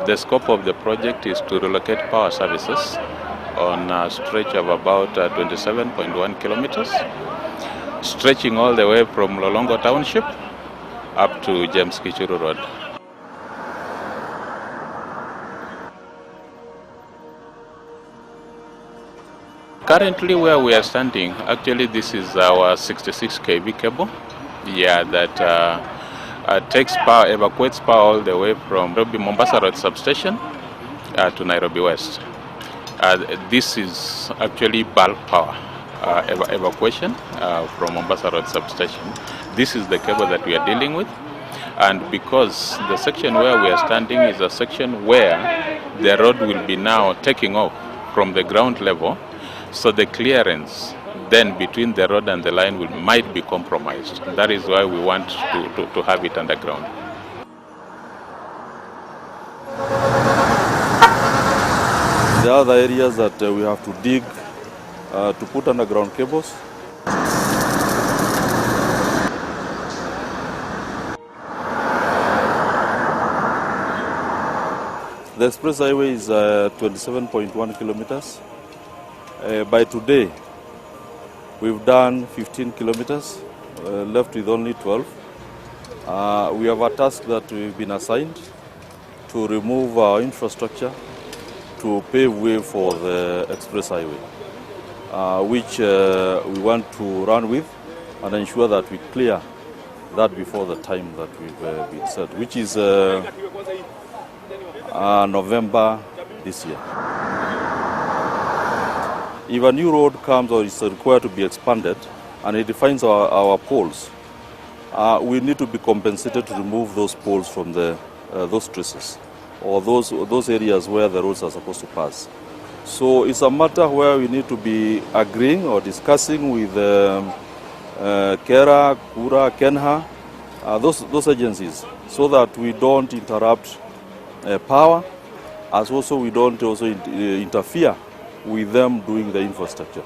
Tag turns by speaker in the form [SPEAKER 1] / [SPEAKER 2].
[SPEAKER 1] The scope of the project is to relocate power services on a stretch of about 27.1 kilometers, stretching all the way from Mlolongo Township up to James Kichuru Road. Currently where we are standing, actually this is our 66 kV cable, that takes power, evacuates power all the way from Nairobi Mombasa Road substation to Nairobi West. This is actually bulk power evacuation from Mombasa Road substation. This is the cable that we are dealing with, and because the section where we are standing is a section where the road will be now taking off from the ground level, so the clearance then between the road and the line might be compromised. That is why we want to have it underground.
[SPEAKER 2] There are other areas that we have to dig to put underground cables. The express highway is 27.1 kilometers. By today, we've done 15 kilometers, left with only 12. We have a task that we've been assigned to remove our infrastructure to pave way for the express highway, which we want to run with and ensure that we clear that before the time that we've been set, which is November this year. If a new road comes or is required to be expanded and it defines our poles, we need to be compensated to remove those poles from those traces or those areas where the roads are supposed to pass. So it's a matter where we need to be agreeing or discussing with KERA, KURA, KENHA, those agencies, so that we don't interrupt power, as also we don't also interfere with them doing the infrastructure.